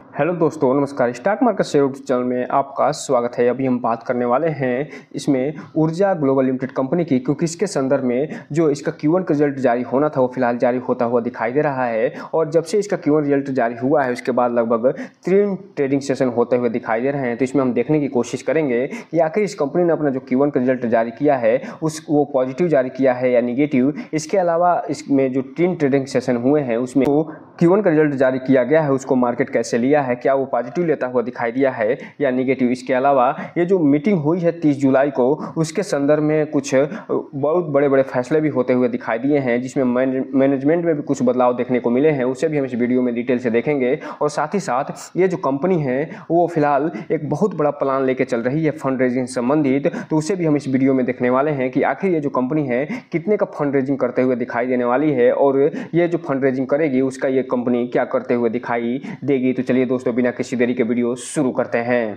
Hello दोस्तों, नमस्कार। Stock market share channel में आपका स्वागत है। अभी हम बात करने वाले हैं इसमें ऊर्जा ग्लोबल लिमिटेड कंपनी की, क्योंकि इसके संदर्भ में जो इसका Q1 का रिजल्ट जारी होना था वो फिलहाल जारी होता हुआ दिखाई दे रहा है। और जब से इसका Q1 रिजल्ट जारी हुआ है उसके बाद लगभग 3 ट्रेडिंग सेशन होते हुए दिखाई दे रहे हैं। तो इसमें हम देखने की कोशिश करेंगे कि आखिर इस कंपनी ने अपना जो Q1 का रिजल्ट जारी किया है वो पॉजिटिव जारी किया है या निगेटिव। इसके अलावा इसमें जो 3 ट्रेडिंग सेशन हुए हैं उसमें Q1 का रिजल्ट जारी किया गया है उसको मार्केट कैसे लिया है, क्या वो पॉजिटिव लेता हुआ दिखाई दिया है या नेगेटिव। इसके अलावा ये जो मीटिंग हुई है 30 जुलाई को, उसके संदर्भ में कुछ बहुत बड़े बड़े फैसले भी होते हुए दिखाई दिए हैं, जिसमें मैनेजमेंट में भी कुछ बदलाव देखने को मिले हैं। उसे भी हम इस वीडियो में डिटेल से देखेंगे। और साथ ही साथ ये जो कंपनी है वो फिलहाल एक बहुत बड़ा प्लान लेके चल रही है फंड रेजिंग से संबंधित, तो उसे भी हम इस वीडियो में देखने वाले हैं कि आखिर ये जो कंपनी है कितने का फंड रेजिंग करते हुए दिखाई देने वाली है और ये जो फंड रेजिंग करेगी उसका ये कंपनी क्या करते हुए दिखाई देगी। तो चलिए दोस्तों, बिना किसी देरी के वीडियो शुरू करते हैं।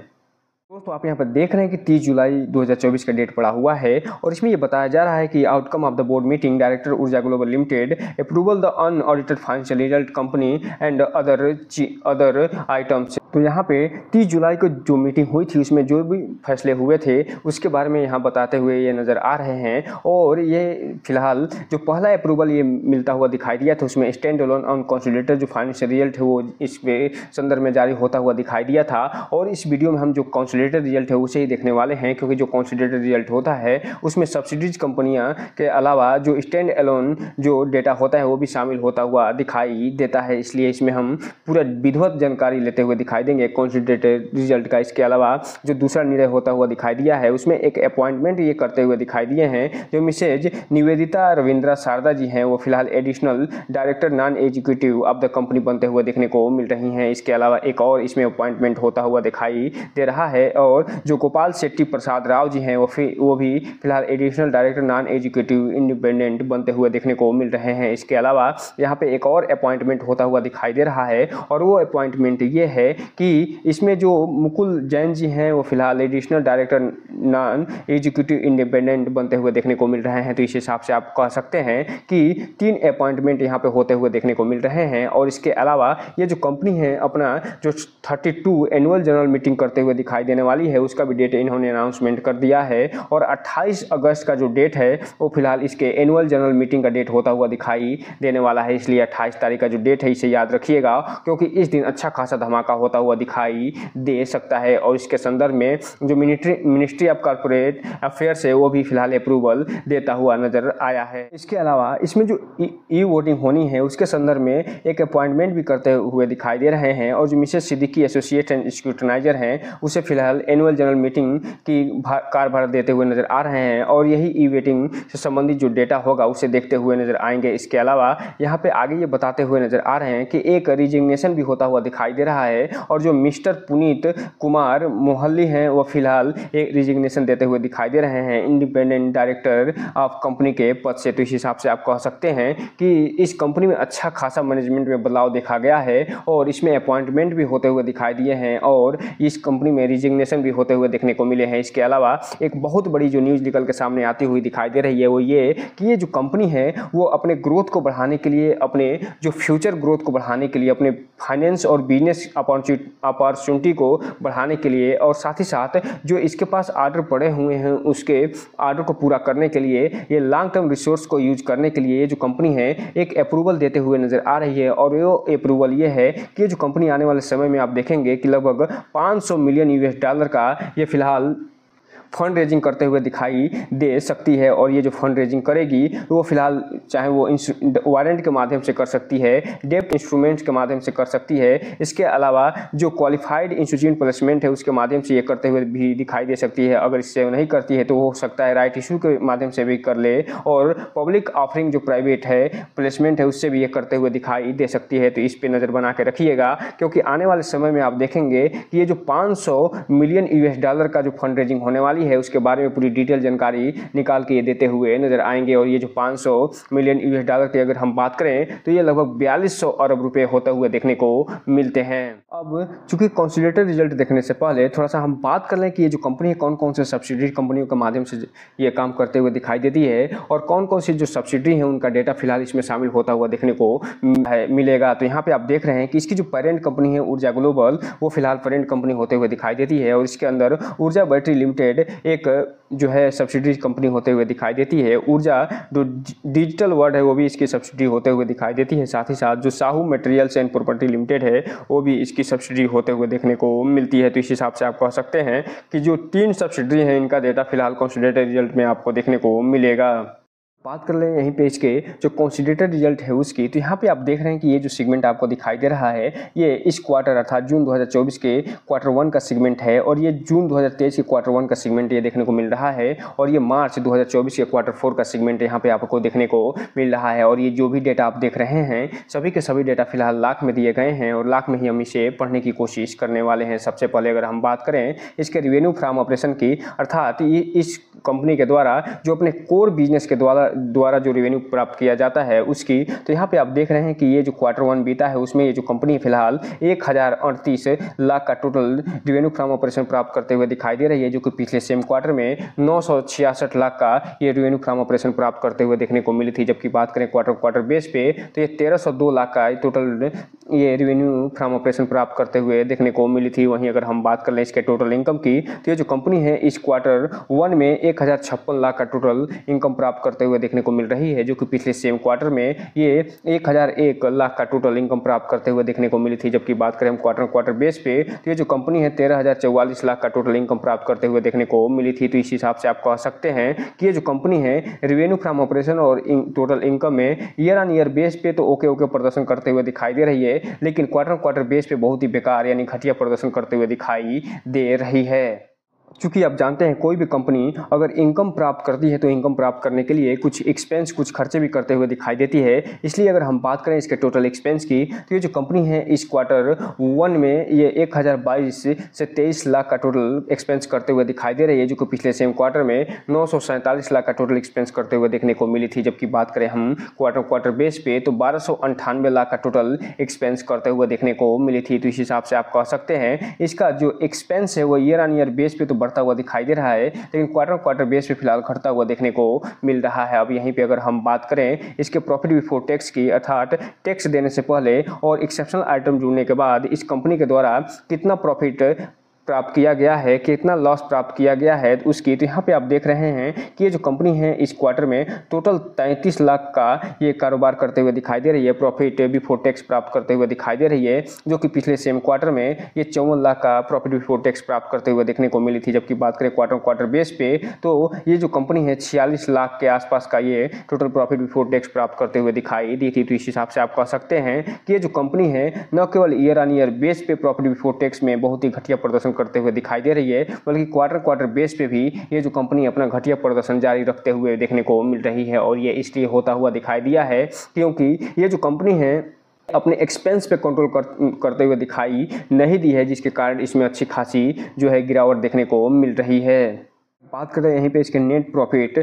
दोस्तों, आप यहाँ पर देख रहे हैं कि 30 जुलाई 2024 का डेट पड़ा हुआ है और इसमें ये बताया जा रहा है कि outcome of the board meeting director Urja global limited approval the unaudited financial result company and other items. तो यहाँ पे 30 जुलाई को जो मीटिंग हुई थी उसमें जो भी फैसले हुए थे उसके बारे में यहाँ बताते हुए ये नज़र आ रहे हैं। और ये फिलहाल जो पहला अप्रूवल ये मिलता हुआ दिखाई दिया था उसमें स्टैंड अलोन अनकंसोलिडेटेड जो फाइनेंशियल रिजल्ट है वो इस संदर्भ में जारी होता हुआ दिखाई दिया था। और इस वीडियो में हम जो कंसोलिडेटेड रिजल्ट है उसे ही देखने वाले हैं, क्योंकि जो कंसोलिडेटेड रिजल्ट होता है उसमें सब्सिडीज कंपनियां के अलावा जो स्टैंड अलोन जो डेटा होता है वो भी शामिल होता हुआ दिखाई देता है। इसलिए इसमें हम पूरा विधिवत जानकारी लेते हुए दिखाई देंगे कंसोलिडेटेड रिजल्ट का। इसके अलावा जो दूसरा निर्णय होता हुआ दिखाई दिया है उसमें एक अपॉइंटमेंट ये करते हुए दिखाई दिए हैं। जो मिसेज निवेदिता रविंद्रा शारदा जी हैं वो फिलहाल additional director non executive of the company बनते हुए देखने को मिल रही हैं। इसके अलावा एक और इसमें अपॉइंटमेंट होता हुआ दिखाई दे रहा है और जो गोपाल शेट्टी प्रसाद राव जी हैं वो भी फिलहाल additional director non executive independent बनते हुए देखने को मिल रहे हैं। इसके अलावा यहाँ पे एक और अपॉइंटमेंट होता हुआ दिखाई दे रहा है और वो अपॉइंटमेंट ये है कि इसमें जो मुकुल जैन जी हैं वो फिलहाल additional director non executive independent बनते हुए देखने को मिल रहे हैं। तो इस हिसाब से आप कह सकते हैं कि 3 अपॉइंटमेंट यहाँ पे होते हुए देखने को मिल रहे हैं। और इसके अलावा ये जो कंपनी है अपना जो 32 एनुअल जनरल मीटिंग करते हुए दिखाई देने वाली है उसका भी डेट इन्होंने अनाउंसमेंट कर दिया है। और 28 अगस्त का जो डेट है वो फिलहाल इसके एनुअल जनरल मीटिंग का डेट होता हुआ दिखाई देने वाला है। इसलिए 28 तारीख का जो डेट है इसे याद रखिएगा, क्योंकि इस दिन अच्छा खासा धमाका होता हुआ दिखाई दे सकता है। और इसके संदर्भ में जो मिनिस्ट्री ऑफ कॉर्पोरेट अफेयर्स है वो भी फिलहाल अप्रूवल देता हुआ नजर आया है। इसके अलावा इसमें जो ई वोटिंग होनी है उसके संदर्भ में एक अपॉइंटमेंट भी करते हुए दिखाई दे रहे हैं। और जो मिसेस सिद्दीकी एसोसिएट एंड स्क्रूटनाइजर हैं उसे फिलहाल एनुअल जनरल मीटिंग की कार्यभार देते हुए नजर आ रहे हैं और यही ई वोटिंग से संबंधित जो डेटा होगा उसे देखते हुए नजर आएंगे। इसके अलावा यहाँ पे आगे ये बताते हुए नजर आ रहे हैं कि एक रिजिग्नेशन भी होता हुआ दिखाई दे रहा है और जो मिस्टर पुनीत कुमार मोहल्ली हैं वो फिलहाल एक रिजिग्नेशन देते हुए दिखाई दे रहे हैं इंडिपेंडेंट डायरेक्टर ऑफ कंपनी के पद से। तो इस हिसाब से आप कह सकते हैं कि इस कंपनी में अच्छा खासा मैनेजमेंट में बदलाव देखा गया है और इसमें अपॉइंटमेंट भी होते हुए दिखाई दिए हैं और इस कंपनी में रिजिग्नेशन भी होते हुए देखने को मिले हैं। इसके अलावा एक बहुत बड़ी जो न्यूज़ निकल के सामने आती हुई दिखाई दे रही है वो ये कि ये जो कंपनी है वो अपने ग्रोथ को बढ़ाने के लिए, अपने जो फ्यूचर ग्रोथ को बढ़ाने के लिए, अपने फाइनेंस और बिजनेस अपॉर्चुनिटी को बढ़ाने के लिए और साथ ही साथ जो इसके पास आर्डर पड़े हुए हैं उसके आर्डर को पूरा करने के लिए, ये लॉन्ग टर्म रिसोर्स को यूज करने के लिए ये जो कंपनी है एक अप्रूवल देते हुए नजर आ रही है। और वो अप्रूवल ये है कि ये जो कंपनी आने वाले समय में आप देखेंगे कि लगभग 500 मिलियन यूएस डॉलर का ये फिलहाल फंड रेजिंग करते हुए दिखाई दे सकती है। और ये जो फंड रेजिंग करेगी वो फिलहाल चाहे वो वारंट के माध्यम से कर सकती है, डेब्ट इंस्ट्रूमेंट्स के माध्यम से कर सकती है। इसके अलावा जो क्वालिफाइड इंस्टीट्यूशन प्लेसमेंट है उसके माध्यम से ये करते हुए भी दिखाई दे सकती है। अगर इससे नहीं करती है तो हो सकता है राइट इशू के माध्यम से भी कर ले और पब्लिक ऑफरिंग जो प्राइवेट है प्लेसमेंट है उससे भी ये करते हुए दिखाई दे सकती है। तो इस पर नज़र बना के रखिएगा, क्योंकि आने वाले समय में आप देखेंगे कि ये जो 500 मिलियन यूएस डॉलर का जो फंड रेजिंग होने वाली है उसके बारे में पूरी डिटेल जानकारी निकाल के ये देते हुए नजर आएंगे। और ये जो 500 मिलियन यूएस डॉलर की अगर हम बात करें तो ये लगभग 4200 अरब रुपए होते हुए देखने को मिलते हैं। अब चूंकि कंसोलिडेटेड रिजल्ट देखने से पहले थोड़ा सा हम बात कर लें कि ये जो कंपनी है कौन कौन से सब्सिडरी कंपनियों के माध्यम से ये काम करते हुए दिखाई देती है और कौन कौन सी जो सब्सिडरी है उनका डेटा फिलहाल इसमें शामिल होता हुआ देखने को मिलेगा। तो यहाँ पे आप देख रहे हैं कि इसकी जो पेरेंट कंपनी है ऊर्जा ग्लोबल, वो फिलहाल पेरेंट कंपनी होते हुए दिखाई देती है और इसके अंदर ऊर्जा बैटरी लिमिटेड एक जो है सब्सिडरी कंपनी होते हुए दिखाई देती है। ऊर्जा जो डिजिटल वर्ल्ड है वो भी इसकी सब्सिडी होते हुए दिखाई देती है। साथ ही साथ जो Sahu materials and property limited है वो भी इसकी सब्सिडी होते हुए देखने को मिलती है। तो इस हिसाब से आप कह सकते हैं कि जो 3 सब्सिडरी हैं इनका डेटा फिलहाल कंसोलिडेटेड रिजल्ट में आपको देखने को मिलेगा। बात कर लें यहीं पे इसके जो कंसोलिडेटेड रिजल्ट है उसकी, तो यहाँ पे आप देख रहे हैं कि ये जो सेगमेंट आपको दिखाई दे रहा है ये इस क्वार्टर अर्थात जून 2024 के क्वार्टर 1 का सेगमेंट है और ये जून 2023 के क्वार्टर 1 का सेगमेंट ये देखने को मिल रहा है और ये मार्च 2024 के क्वार्टर 4 का सेगमेंट यहाँ पे आपको देखने को मिल रहा है। और ये जो भी डेटा आप देख रहे हैं सभी के सभी डेटा फिलहाल लाख में दिए गए हैं और लाख में ही हम इसे पढ़ने की कोशिश करने वाले हैं। सबसे पहले अगर हम बात करें इसके रिवेन्यू फ्रॉम ऑपरेशन की, अर्थात ये इस कंपनी के द्वारा जो अपने कोर बिजनेस के द्वारा जो रेवेन्यू प्राप्त किया जाता है उसकी, तो यहाँ पे आप देख रहे हैं कि ये जो क्वार्टर 1 बीता है उसमें ये जो कंपनी फिलहाल 1038 लाख का टोटल रेवेन्यू फ्रॉम ऑपरेशन प्राप्त करते हुए दिखाई दे रही है, जो कि पिछले सेम क्वार्टर में 966 लाख का ये रेवेन्यू फ्रॉम ऑपरेशन प्राप्त करते हुए देखने को मिली थी। जबकि बात करें क्वार्टर बेस पे तो ये 1302 लाख का टोटल ये रेवेन्यू फ्रॉम ऑपरेशन प्राप्त करते हुए देखने को मिली थी। वहीं अगर हम बात कर लें इसके टोटल इनकम की, तो ये जो कंपनी है इस क्वार्टर 1 में 1056 लाख का टोटल इनकम प्राप्त करते हुए देखने को मिल रही है, जो कि पिछले सेम क्वार्टर में ये 1001 लाख का टोटल इनकम प्राप्त करते हुए देखने को मिली थी। जबकि बात करें हम क्वार्टर बेस पे तो ये जो कंपनी है 13044 लाख का टोटल इनकम प्राप्त करते हुए देखने को मिली थी। तो इस हिसाब से आप कह सकते हैं कि ये जो कंपनी है रेवेन्यू फ्रॉम ऑपरेशन और टोटल इनकम में ईयर ऑन ईयर बेस पे तो ओके प्रदर्शन करते हुए दिखाई दे रही है, लेकिन क्वार्टर बेस पे बहुत ही बेकार यानी घटिया प्रदर्शन करते हुए दिखाई दे रही है। चूंकि आप जानते हैं कोई भी कंपनी अगर इनकम प्राप्त करती है तो इनकम प्राप्त करने के लिए कुछ एक्सपेंस कुछ खर्चे भी करते हुए दिखाई देती है। इसलिए अगर हम बात करें इसके टोटल एक्सपेंस की, तो ये जो कंपनी है इस क्वार्टर 1 में ये 1022 से 23 लाख का टोटल एक्सपेंस करते हुए दिखाई दे रही है, जो कि पिछले सेम क्वार्टर में 947 लाख का टोटल एक्सपेंस करते हुए देखने को मिली थी। जबकि बात करें हम क्वार्टर बेस पे तो 1298 लाख का टोटल एक्सपेंस करते हुए देखने को मिली थी। तो इस हिसाब से आप कह सकते हैं इसका जो एक्सपेंस है वो ईयर ऑन ईयर बेस पे तो बढ़ता हुआ दिखाई दे रहा है, लेकिन क्वार्टर बेस पे फिलहाल घटता हुआ देखने को मिल रहा है। अब यहीं पे अगर हम बात करें इसके प्रॉफिट बिफोर टैक्स की, अर्थात टैक्स देने से पहले और एक्सेप्शनल आइटम जुड़ने के बाद इस कंपनी के द्वारा कितना प्रॉफिट प्राप्त किया गया है, कितना लॉस प्राप्त किया गया है उसकी, तो यहाँ पे आप देख रहे हैं कि ये जो कंपनी है इस क्वार्टर में टोटल 33 लाख का ये कारोबार करते हुए दिखाई दे रही है, प्रॉफिट बिफोर टैक्स प्राप्त करते हुए दिखाई दे रही है, जो कि पिछले सेम क्वार्टर में ये 54 लाख का प्रॉफिट बिफोर टैक्स प्राप्त करते हुए देखने को मिली थी। जबकि बात करें क्वार्टर बेस पे तो ये जो कंपनी है 46 लाख के आसपास का ये टोटल प्रॉफिट बिफोर टैक्स प्राप्त करते हुए दिखाई दी थी। तो इस हिसाब से आप कह सकते हैं कि ये जो कंपनी है न केवल ईयर ऑन ईयर बेस पे प्रॉफिट बिफोर टैक्स में बहुत ही घटिया प्रदर्शन करते हुए दिखाई दे रही है, बल्कि क्वार्टर बेस पे भी ये जो कंपनी अपना घटिया प्रदर्शन जारी रखते हुए देखने को मिल रही है। और ये इसलिए होता हुआ दिखाई दिया है क्योंकि ये जो कंपनी है अपने एक्सपेंस पे कंट्रोल करते हुए दिखाई नहीं दी है, जिसके कारण इसमें अच्छी खासी जो है गिरावट देखने को मिल रही है। बात करें यहीं पे इसके नेट प्रॉफिट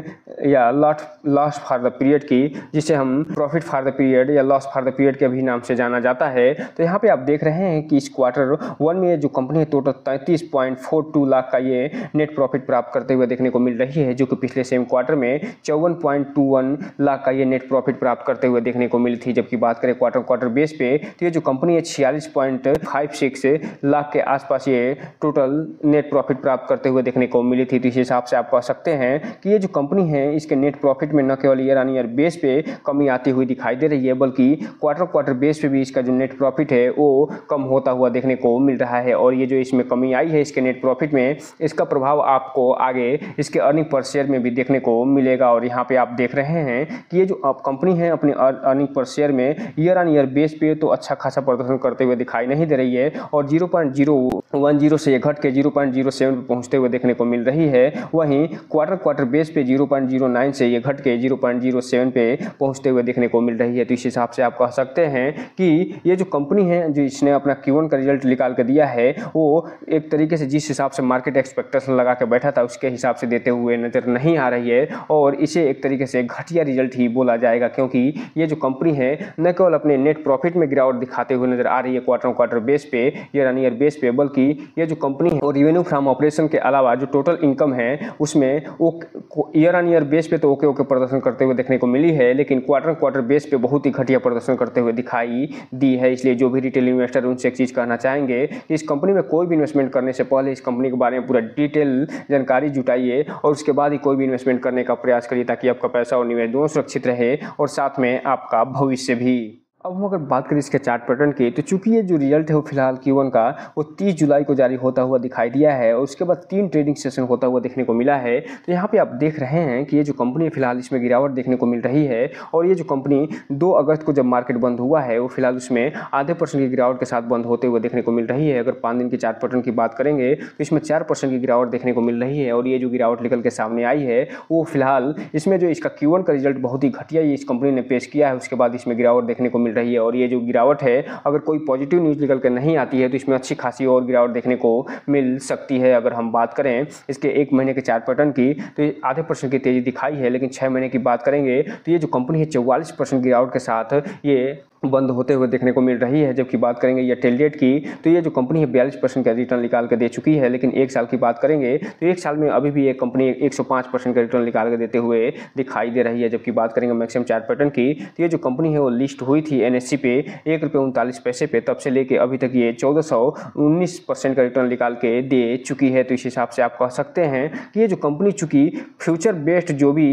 या लॉस फॉर द पीरियड की, जिसे हम प्रॉफिट फॉर द पीरियड या लॉस फॉर द पीरियड के भी नाम से जाना जाता है। तो यहाँ पे आप देख रहे हैं कि इस क्वार्टर 1 में जो कंपनी है टोटल 33.42 लाख का ये नेट प्रॉफिट प्राप्त करते हुए देखने को मिल रही है, जो कि पिछले सेम क्वार्टर में 54.21 लाख का ये नेट प्रॉफिट प्राप्त करते हुए देखने को मिली थी। जबकि बात करें क्वार्टर बेस पे तो ये जो कंपनी है 46.56 लाख के आसपास ये टोटल नेट प्रॉफिट प्राप्त करते हुए देखने को मिली थी। तो इस हिसाब से आप कह सकते हैं कि ये जो कंपनी है इसके नेट प्रॉफिट में न केवल ईयर ऑन ईयर बेस पे कमी आती हुई दिखाई दे रही है, बल्कि क्वार्टर बेस पे भी इसका जो नेट प्रॉफिट है वो कम होता हुआ देखने को मिल रहा है। और ये जो इसमें कमी आई है इसके नेट प्रॉफिट में, इसका प्रभाव आपको आगे इसके अर्निंग पर शेयर में भी देखने को मिलेगा। और यहाँ पे आप देख रहे हैं कि ये जो कंपनी है अपनी अर्निंग पर शेयर में ईयर ऑन ईयर बेस पे तो अच्छा खासा प्रदर्शन करते हुए दिखाई नहीं दे रही है और 0.010 से ये घट के 0.07 पे पहुँचते हुए देखने को मिल रही है। वहीं क्वार्टर बेस पे 0.09 से ये घट के 0.07 पे पहुंचते हुए देखने को मिल रही है। तो इस हिसाब से आप कह सकते हैं कि ये जो कंपनी है जो इसने अपना Q1 का रिजल्ट निकाल के दिया है वो एक तरीके से जिस हिसाब से मार्केट एक्सपेक्टेशन लगा के बैठा था उसके हिसाब से देते हुए नजर नहीं आ रही है और इसे एक तरीके से घटिया रिजल्ट ही बोला जाएगा, क्योंकि ये जो कंपनी है न केवल अपने नेट प्रॉफिट में गिरावट दिखाते हुए नजर आ रही है क्वार्टर बेस पे, ईयर ऑन ईयर बेस पे, बल्कि ये जो कंपनी है और रेवेन्यू फ्रॉम ऑपरेशन के अलावा जो टोटल इनकम है उसमें वो ईयर ऑन ईयर बेस पे तो ओके प्रदर्शन करते हुए देखने को मिली है, लेकिन क्वार्टर बेस पे बहुत ही घटिया प्रदर्शन करते हुए दिखाई दी है। इसलिए जो भी रिटेल इन्वेस्टर उनसे एक चीज़ कहना चाहेंगे कि इस कंपनी में कोई भी इन्वेस्टमेंट करने से पहले इस कंपनी के बारे में पूरा डिटेल जानकारी जुटाइए और उसके बाद ही कोई भी इन्वेस्टमेंट करने का प्रयास करिए, ताकि आपका पैसा और निवेश दोनों सुरक्षित रहे और साथ में आपका भविष्य भी। अब हम अगर बात करें इसके चार्ट पैटर्न की, तो चूंकि ये जो रिजल्ट है वो फिलहाल Q1 का वो 30 जुलाई को जारी होता हुआ दिखाई दिया है और उसके बाद 3 ट्रेडिंग सेशन होता हुआ देखने को मिला है। तो यहाँ पे आप देख रहे हैं कि ये जो कंपनी फिलहाल इसमें गिरावट देखने को मिल रही है और ये जो कंपनी 2 अगस्त को जब मार्केट बंद हुआ है वो फिलहाल उसमें ½ की गिरावट के साथ बंद होते हुए देखने को मिल रही है। अगर 5 दिन की चार्ट पैटर्न की बात करेंगे तो इसमें 4% की गिरावट देखने को मिल रही है और ये जो गिरावट निकल के सामने आई है वो फिलहाल इसमें जो इसका Q1 का रिजल्ट बहुत ही घटिया इस कंपनी ने पेश किया है, उसके बाद इसमें गिरावट देखने को मिल रही है और ये जो गिरावट है अगर कोई पॉजिटिव न्यूज़ निकल कर नहीं आती है तो इसमें अच्छी खासी और गिरावट देखने को मिल सकती है। अगर हम बात करें इसके 1 महीने के चार्ट पैटर्न की तो ये ½ की तेज़ी दिखाई है, लेकिन 6 महीने की बात करेंगे तो ये जो कंपनी है 44% गिरावट के साथ ये बंद होते हुए देखने को मिल रही है। जबकि बात करेंगे या टेल डेट की तो ये जो कंपनी है 42% का रिटर्न निकाल के दे चुकी है, लेकिन 1 साल की बात करेंगे तो 1 साल में अभी भी ये कंपनी 105% का रिटर्न निकाल के देते हुए दिखाई दे रही है। जबकि बात करेंगे मैक्सिमम चार्ट पैटर्न की तो ये जो कंपनी है वो लिस्ट हुई थी NSE पे ₹1.39 पे, तब से लेके अभी तक ये 1419% का रिटर्न निकाल के दे चुकी है। तो इस हिसाब से आप कह सकते हैं कि ये जो कंपनी चूंकि फ्यूचर बेस्ड जो भी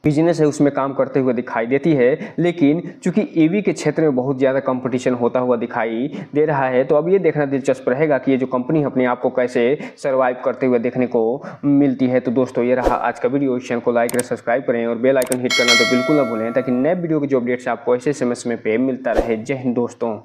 बिजनेस है उसमें काम करते हुए दिखाई देती है, लेकिन चूंकि EV के क्षेत्र में बहुत ज़्यादा कंपटीशन होता हुआ दिखाई दे रहा है, तो अब ये देखना दिलचस्प रहेगा कि ये जो कंपनी अपने आप को कैसे सर्वाइव करते हुए देखने को मिलती है। तो दोस्तों ये रहा आज का वीडियो। इस चैनल को लाइक करें, सब्सक्राइब करें और बेल आइकन हिट करना तो बिल्कुल ना भूलें, ताकि नए वीडियो की जो अपडेट्स आपको ऐसे समय पे मिलता रहे। जय हिंद दोस्तों।